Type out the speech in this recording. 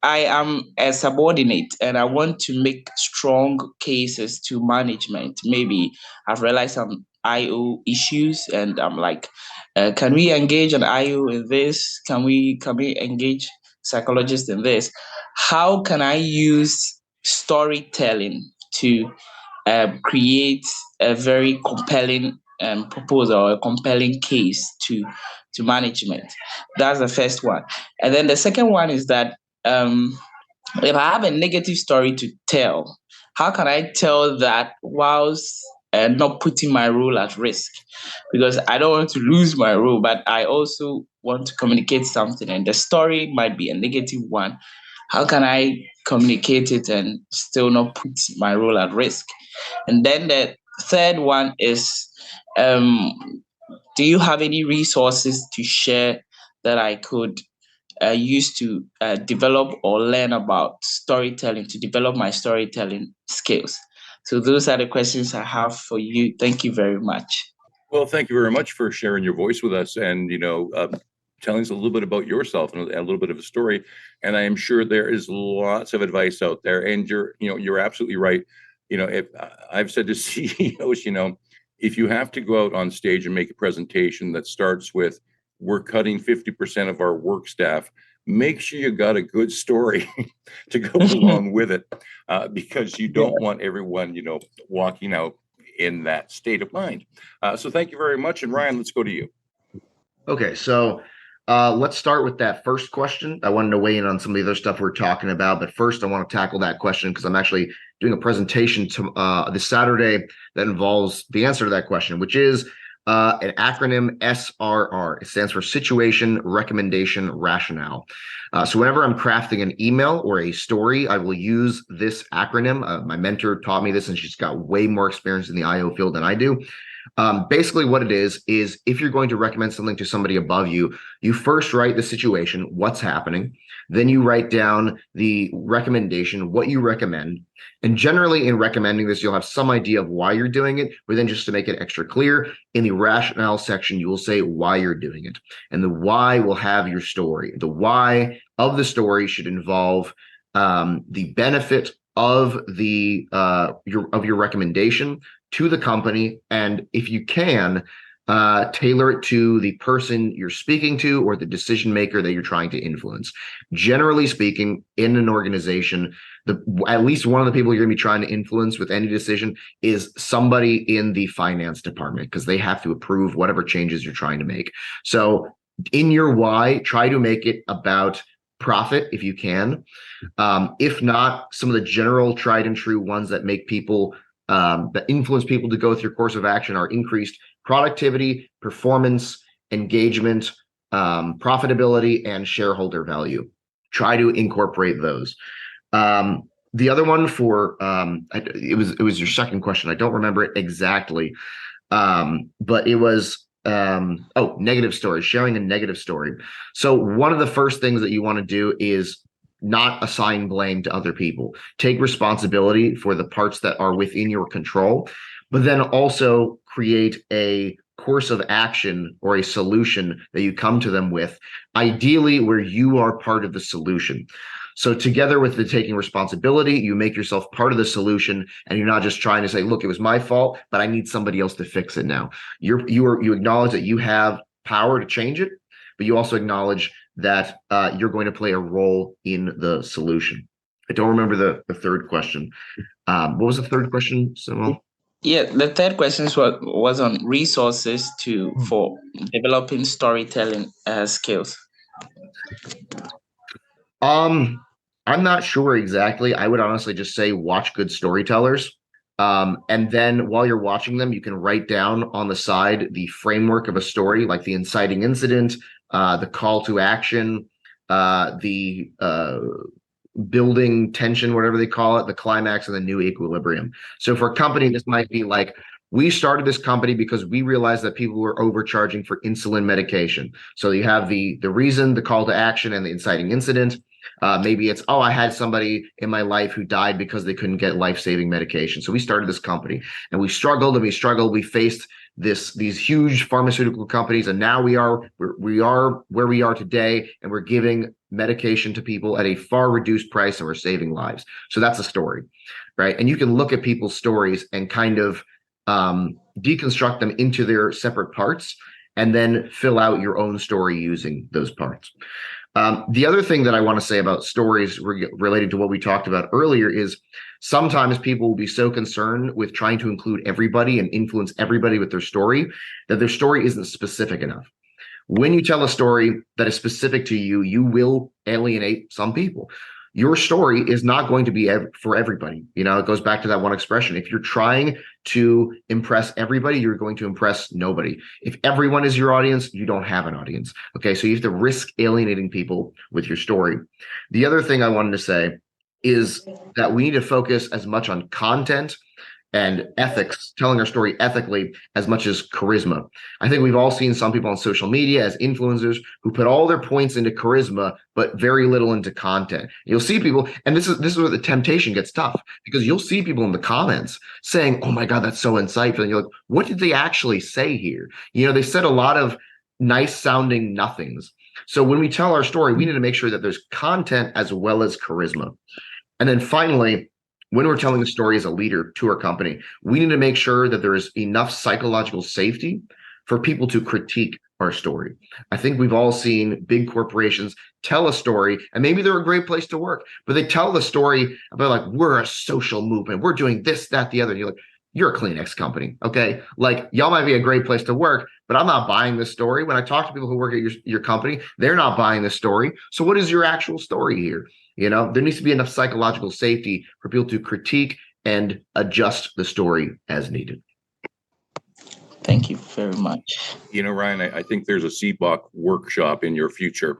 I am a subordinate and I want to make strong cases to management. Maybe I've realized some IO issues, and I'm like, can we engage an IO in this? Can we engage psychologists in this? How can I use storytelling to create a very compelling proposal or a compelling case to management? That's the first one. And then the second one is that if I have a negative story to tell, how can I tell that whilst not putting my role at risk? Because I don't want to lose my role, but I also want to communicate something, and the story might be a negative one. How can I communicate it and still not put my role at risk? And then the third one is, um, do you have any resources to share that I could used to develop or learn about storytelling to develop my storytelling skills? So those are the questions I have for you. Thank you very much. Well, thank you very much for sharing your voice with us, and telling us a little bit about yourself and a little bit of a story. And I am sure there is lots of advice out there, and you're absolutely right. If I've said to CEOs, if you have to go out on stage and make a presentation that starts with "we're cutting 50% of our work staff," make sure you got a good story to go along with it, because you don't want everyone, walking out in that state of mind. So thank you very much. And Ryan, let's go to you. Okay, so let's start with that first question. I wanted to weigh in on some of the other stuff we're talking about, but first I want to tackle that question because I'm actually doing a presentation this Saturday that involves the answer to that question, which is an acronym SRR. It stands for Situation, Recommendation, Rationale. So whenever I'm crafting an email or a story, I will use this acronym. My mentor taught me this, and she's got way more experience in the IO field than I do. Basically what it is if you're going to recommend something to somebody above you, you first write the situation, what's happening. Then you write down the recommendation, what you recommend. And generally in recommending this, you'll have some idea of why you're doing it, but then just to make it extra clear, in the rationale section, you will say why you're doing it. And the why will have your story. The why of the story should involve the benefit of your recommendation to the company, and if you can, tailor it to the person you're speaking to or the decision maker that you're trying to influence. Generally speaking, in an organization, at least one of the people you're going to be trying to influence with any decision is somebody in the finance department, because they have to approve whatever changes you're trying to make. So in your why, try to make it about profit if you can. If not, some of the general tried and true ones that make people that influence people to go through course of action are increased productivity, performance, engagement, profitability, and shareholder value. Try to incorporate those. The other one for it was your second question. I don't remember it exactly, but it was negative story, sharing a negative story. So one of the first things that you want to do is not assign blame to other people. Take responsibility for the parts that are within your control, but then also create a course of action or a solution that you come to them with, ideally where you are part of the solution. So together with the taking responsibility, you make yourself part of the solution, and you're not just trying to say, look, it was my fault, but I need somebody else to fix it now. You acknowledge that you have power to change it, but you also acknowledge that you're going to play a role in the solution. I don't remember the third question. What was the third question, Samuel? Yeah, the third question was on resources for developing storytelling skills. I'm not sure exactly. I would honestly just say watch good storytellers. And then while you're watching them, you can write down on the side the framework of a story, like the inciting incident, the call to action, the building tension, whatever they call it, the climax, and the new equilibrium. So for a company, this might be like, we started this company because we realized that people were overcharging for insulin medication. So you have the reason, the call to action, and the inciting incident. Maybe it's, I had somebody in my life who died because they couldn't get life-saving medication. So we started this company, and we struggled and we struggled. We faced these huge pharmaceutical companies, and now we are where we are today, and we're giving medication to people at a far reduced price, and we're saving lives. So that's a story, right? And you can look at people's stories and kind of deconstruct them into their separate parts, and then fill out your own story using those parts. The other thing that I want to say about stories related to what we talked about earlier is sometimes people will be so concerned with trying to include everybody and influence everybody with their story that their story isn't specific enough. When you tell a story that is specific to you, you will alienate some people. Your story is not going to be for everybody. You know, it goes back to that one expression. If you're trying to impress everybody, you're going to impress nobody. If everyone is your audience, you don't have an audience. Okay, so you have to risk alienating people with your story. The other thing I wanted to say is that we need to focus as much on content and ethics, telling our story ethically, as much as charisma. I think we've all seen some people on social media as influencers who put all their points into charisma, but very little into content. You'll see people, and this is where the temptation gets tough, because you'll see people in the comments saying, "Oh my God, that's so insightful." And you're like, what did they actually say here? You know, they said a lot of nice sounding nothings. So when we tell our story, we need to make sure that there's content as well as charisma. And then finally, when we're telling a story as a leader to our company, we need to make sure that there is enough psychological safety for people to critique our story. I think we've all seen big corporations tell a story, and maybe they're a great place to work, but they tell the story about like, we're a social movement, we're doing this, that, the other. And you're like, you're a Kleenex company, okay? Like, y'all might be a great place to work, but I'm not buying this story. When I talk to people who work at your company, they're not buying this story. So what is your actual story here? You know, there needs to be enough psychological safety for people to critique and adjust the story as needed. Thank you very much. You know, Ryan, I think there's a CBOC workshop in your future.